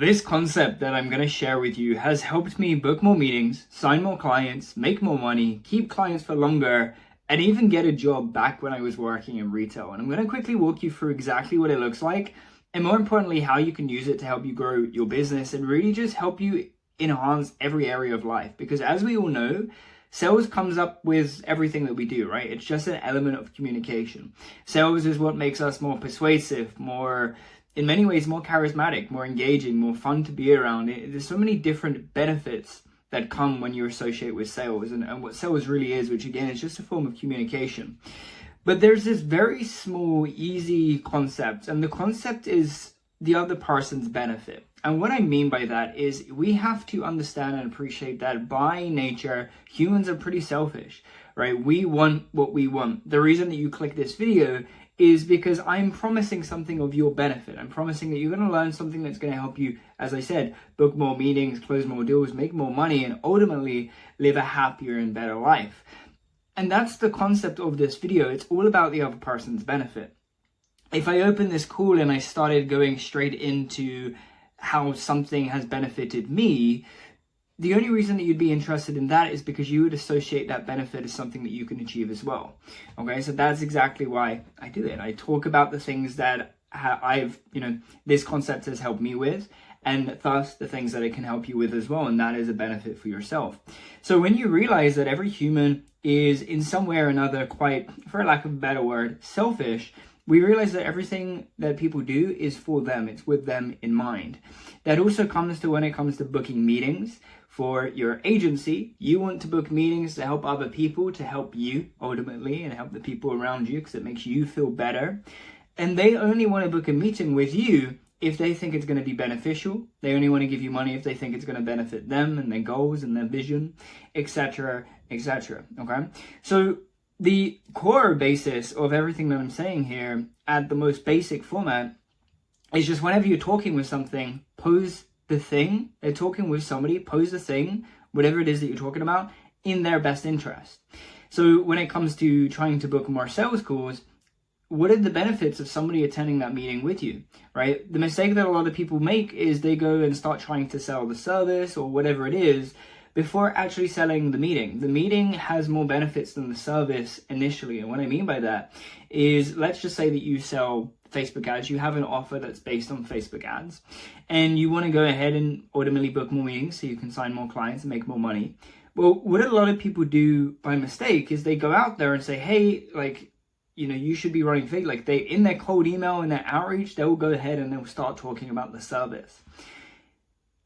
This concept that I'm going to share with you has helped me book more meetings, sign more clients, make more money, keep clients for longer, and even get a job back when I was working in retail. And I'm going to quickly walk you through exactly what it looks like, and more importantly, how you can use it to help you grow your business and really just help you enhance every area of life. Because as we all know, sales comes up with everything that we do, right? It's just an element of communication. Sales is what makes us more persuasive, in many ways, more charismatic, more engaging, more fun to be around. There's so many different benefits that come when you associate with sales and what sales really is, which again is just a form of communication. But there's this very small, easy concept, and the concept is the other person's benefit. And what I mean by that is we have to understand and appreciate that by nature, humans are pretty selfish, right? We want what we want. The reason that you click this video is because I'm promising something of your benefit. I'm promising that you're going to learn something that's going to help you, as I said, book more meetings, close more deals, make more money, and ultimately live a happier and better life. And that's the concept of this video. It's all about the other person's benefit. If I open this call and I started going straight into how something has benefited me, the only reason that you'd be interested in that is because you would associate that benefit as something that you can achieve as well. Okay, so that's exactly why I do it. I talk about the things that this concept has helped me with, and thus the things that it can help you with as well, and that is a benefit for yourself. So when you realize that every human is in some way or another quite, for lack of a better word, selfish, we realize that everything that people do is for them. It's with them in mind. That also comes to when it comes to booking meetings for your agency. You want to book meetings to help other people, to help you ultimately, and help the people around you because it makes you feel better. And they only want to book a meeting with you if they think it's going to be beneficial. They only want to give you money if they think it's going to benefit them and their goals and their vision, etc., etc. Okay? So the core basis of everything that I'm saying here at the most basic format is just whenever you're talking with something, pose the thing. They're talking with somebody, pose the thing, whatever it is that you're talking about, in their best interest. So when it comes to trying to book more sales calls, what are the benefits of somebody attending that meeting with you, right? The mistake that a lot of people make is they go and start trying to sell the service or whatever it is before actually selling the meeting. The meeting has more benefits than the service initially. And what I mean by that is, let's just say that you sell Facebook ads. You have an offer that's based on Facebook ads, and you want to go ahead and ultimately book more meetings so you can sign more clients and make more money. Well, what a lot of people do by mistake is they go out there and say, hey, you should be running Facebook. They, in their cold email, in their outreach, they'll go ahead and they'll start talking about the service.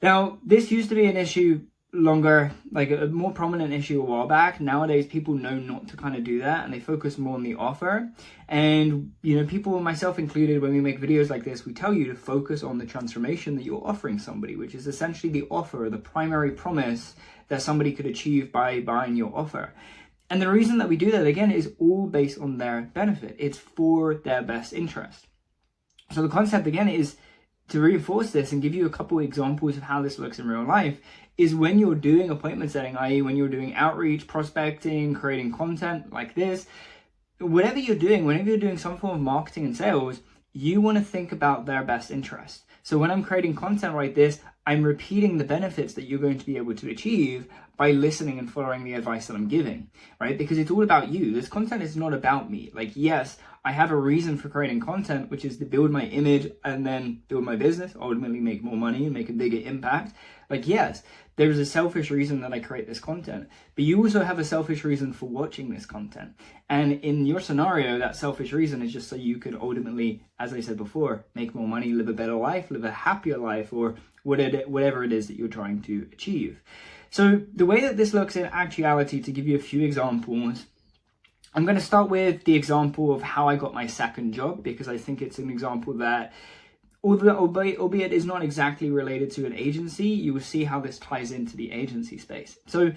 Now, this used to be an issue longer, like a more prominent issue a while back. Nowadays, people know not to kind of do that, and they focus more on the offer. And, people, myself included, when we make videos like this, we tell you to focus on the transformation that you're offering somebody, which is essentially the offer, the primary promise that somebody could achieve by buying your offer. And the reason that we do that, again, is all based on their benefit. It's for their best interest. So the concept, again, is to reinforce this and give you a couple examples of how this looks in real life, is when you're doing appointment setting, i.e. when you're doing outreach, prospecting, creating content like this, whatever you're doing some form of marketing and sales, you want to think about their best interest. So when I'm creating content like this, I'm repeating the benefits that you're going to be able to achieve by listening and following the advice that I'm giving, right? Because it's all about you. This content is not about me. Yes, I have a reason for creating content, which is to build my image and then build my business, ultimately make more money and make a bigger impact. Yes, there's a selfish reason that I create this content, but you also have a selfish reason for watching this content. And in your scenario, that selfish reason is just so you could ultimately, as I said before, make more money, live a better life, live a happier life, or whatever it is that you're trying to achieve. So the way that this looks in actuality, to give you a few examples, I'm going to start with the example of how I got my second job, because I think it's an example that, albeit is not exactly related to an agency, you will see how this ties into the agency space. So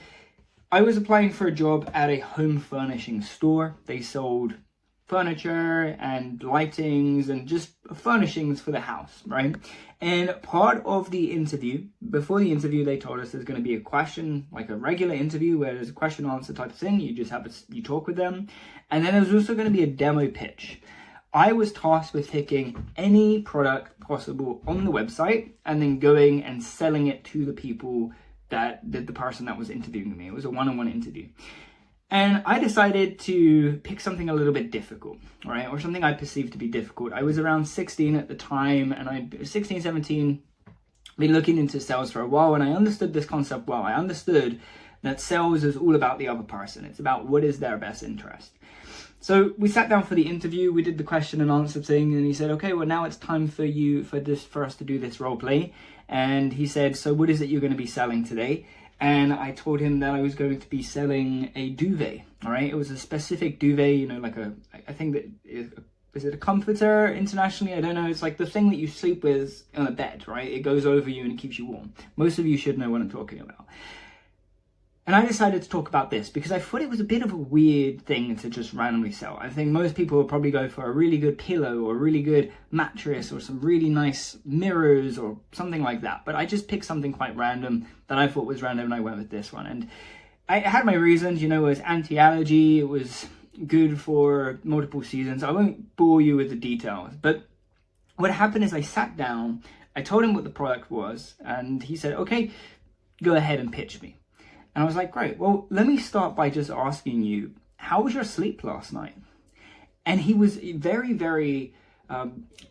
I was applying for a job at a home furnishing store. They sold furniture and lightings and just furnishings for the house, right? And part of the interview, before the interview, they told us there's going to be a question, like a regular interview where there's a question answer type of thing. You talk with them. And then there's also going to be a demo pitch. I was tasked with picking any product possible on the website and then going and selling it to the people the person that was interviewing me. It was a one-on-one interview. And I decided to pick something a little bit difficult, right? Or something I perceived to be difficult. I was around 16 at the time, and I was 16, 17, been looking into sales for a while, and I understood this concept well. I understood that sales is all about the other person. It's about what is their best interest. So we sat down for the interview, we did the question and answer thing, and he said, okay, well, now it's time for us to do this role play. And he said, so what is it you're going to be selling today? And I told him that I was going to be selling a duvet, all right? It was a specific duvet, I think that, is it a comforter internationally? I don't know. It's like the thing that you sleep with on a bed, right? It goes over you and it keeps you warm. Most of you should know what I'm talking about. And I decided to talk about this because I thought it was a bit of a weird thing to just randomly sell. I think most people would probably go for a really good pillow or a really good mattress or some really nice mirrors or something like that. But I just picked something quite random that I thought was random, and I went with this one. And I had my reasons, it was anti-allergy, it was good for multiple seasons. I won't bore you with the details. But what happened is I sat down, I told him what the product was, and he said, okay, go ahead and pitch me. And I was like, great, well, let me start by just asking you, how was your sleep last night? And he was very, very,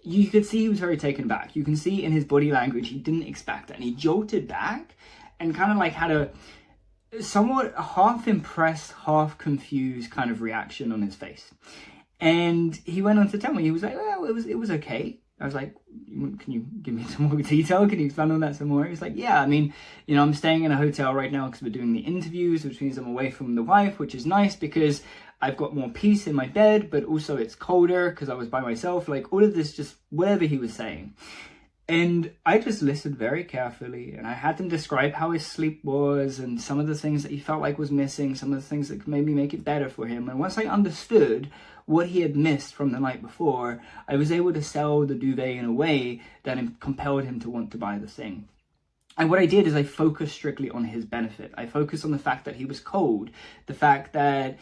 you could see he was very taken aback. You can see in his body language, he didn't expect that. And he jolted back and kind of like had a somewhat half impressed, half confused kind of reaction on his face. And he went on to tell me, he was like, well, it was okay. I was like, can you give me some more detail? Can you expand on that some more? He's like, yeah, I'm staying in a hotel right now because we're doing the interviews, which means I'm away from the wife, which is nice because I've got more peace in my bed, but also it's colder because I was by myself. Like all of this, just whatever he was saying. And I just listened very carefully, and I had him describe how his sleep was and some of the things that he felt like was missing, some of the things that could maybe make it better for him. And once I understood what he had missed from the night before, I was able to sell the duvet in a way that compelled him to want to buy the thing. And what I did is I focused strictly on his benefit. I focused on the fact that he was cold, the fact that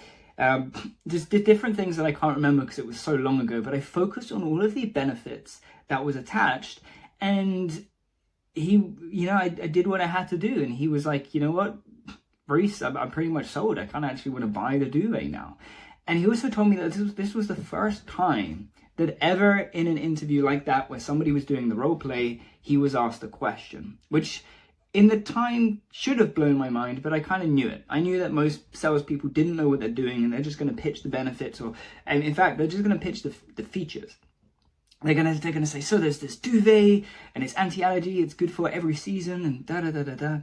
just the different things that I can't remember because it was so long ago, but I focused on all of the benefits that was attached. And he, I did what I had to do. And he was like, you know what, Reece, I'm pretty much sold. I kind of actually want to buy the duvet now. And he also told me that this was the first time that ever in an interview like that, where somebody was doing the role play, he was asked a question, which in the time should have blown my mind, but I kind of knew it. I knew that most salespeople didn't know what they're doing, and they're just going to pitch the benefits, and in fact, they're just going to pitch the features. They're gonna say, so there's this duvet, and it's anti-allergy, it's good for every season, and da-da-da-da-da.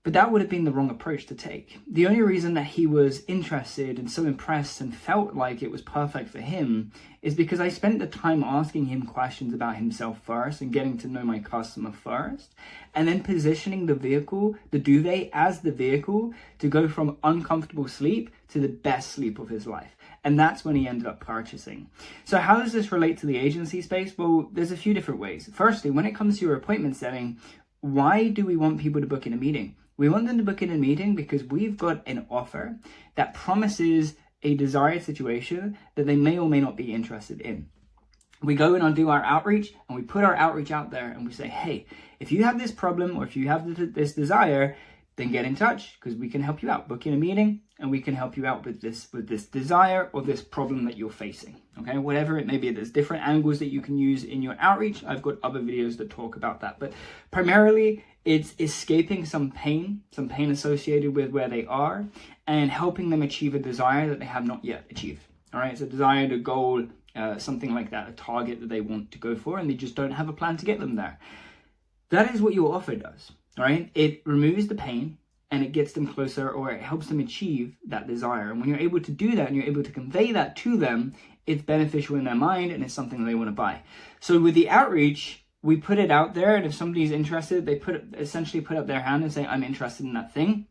But that would have been the wrong approach to take. The only reason that he was interested and so impressed and felt like it was perfect for him is because I spent the time asking him questions about himself first and getting to know my customer first, and then positioning the vehicle, the duvet, as the vehicle to go from uncomfortable sleep to the best sleep of his life. And that's when he ended up purchasing. So how does this relate to the agency space? Well, there's a few different ways. Firstly, when it comes to your appointment setting, why do we want people to book in a meeting? We want them to book in a meeting because we've got an offer that promises a desired situation that they may or may not be interested in. We go in and do our outreach, and we put our outreach out there, and we say, hey, if you have this problem or if you have this desire, then get in touch because we can help you out. Book in a meeting and we can help you out with this desire or this problem that you're facing. Okay, whatever it may be, there's different angles that you can use in your outreach. I've got other videos that talk about that, but primarily it's escaping some pain associated with where they are and helping them achieve a desire that they have not yet achieved. All right, it's a desire, a goal, something like that, a target that they want to go for, and they just don't have a plan to get them there. That is what your offer does. All right, it removes the pain and it gets them closer, or it helps them achieve that desire. And when you're able to do that and you're able to convey that to them, it's beneficial in their mind and it's something they want to buy. So with the outreach, we put it out there, and if somebody's interested, they essentially put up their hand and say, I'm interested in that thing.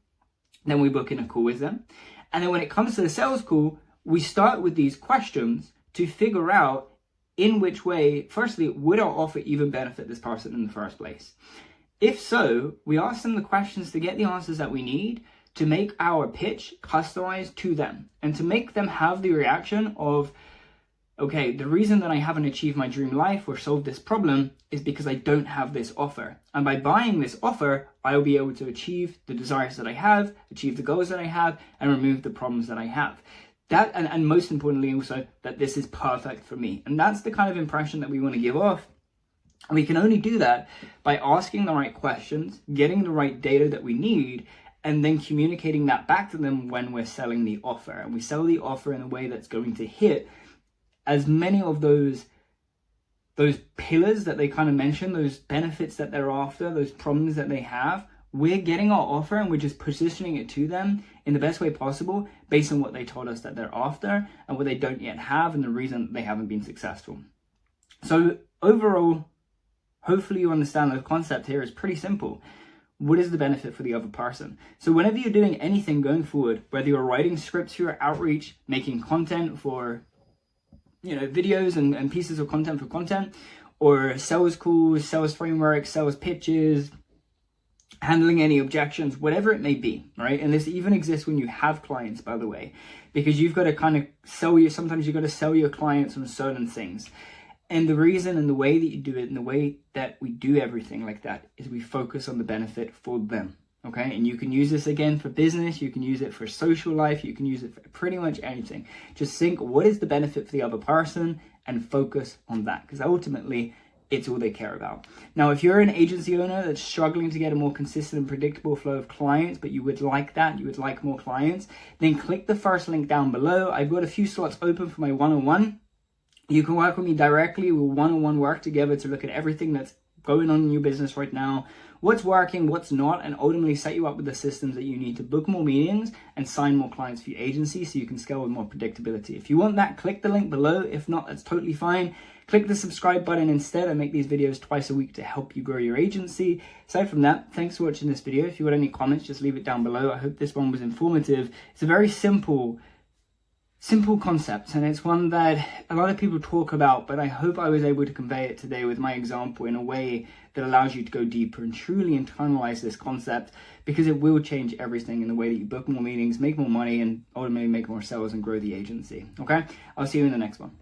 Then we book in a call with them. And then when it comes to the sales call, we start with these questions to figure out in which way, firstly, would our offer even benefit this person in the first place? If so, we ask them the questions to get the answers that we need to make our pitch customized to them and to make them have the reaction of, okay, the reason that I haven't achieved my dream life or solved this problem is because I don't have this offer. And by buying this offer, I will be able to achieve the desires that I have, achieve the goals that I have, and remove the problems that I have. That, and most importantly also, that this is perfect for me. And that's the kind of impression that we want to give off. And we can only do that by asking the right questions, getting the right data that we need, and then communicating that back to them when we're selling the offer. And we sell the offer in a way that's going to hit as many of those pillars that they kind of mention, those benefits that they're after, those problems that they have. We're getting our offer and we're just positioning it to them in the best way possible based on what they told us that they're after and what they don't yet have and the reason they haven't been successful. So overall, hopefully you understand the concept here is pretty simple. What is the benefit for the other person? So whenever you're doing anything going forward, whether you're writing scripts for your outreach, making content for videos and pieces of content for content, or sales calls, sales frameworks, sales pitches, handling any objections, whatever it may be, right? And this even exists when you have clients, by the way, because you've got to kind of sometimes you've got to sell your clients on certain things. And the reason and the way that you do it and the way that we do everything like that is we focus on the benefit for them. Okay, and you can use this again for business, you can use it for social life, you can use it for pretty much anything. Just think, what is the benefit for the other person, and focus on that, because ultimately it's all they care about. Now, if you're an agency owner that's struggling to get a more consistent and predictable flow of clients, but you would like that, you would like more clients, then click the first link down below. I've got a few slots open for my one-on-one. You can work with me directly. We'll one-on-one work together to look at everything that's going on in your business right now, what's working, what's not, and ultimately set you up with the systems that you need to book more meetings and sign more clients for your agency so you can scale with more predictability. If you want that, click the link below. If not, that's totally fine. Click the subscribe button instead. I make these videos twice a week to help you grow your agency. Aside from that, thanks for watching this video. If you got any comments, just leave it down below. I hope this one was informative. It's a very simple concept, and it's one that a lot of people talk about, but I hope I was able to convey it today with my example in a way that allows you to go deeper and truly internalize this concept, because it will change everything in the way that you book more meetings, make more money, and ultimately make more sales and grow the agency. Okay, I'll see you in the next one.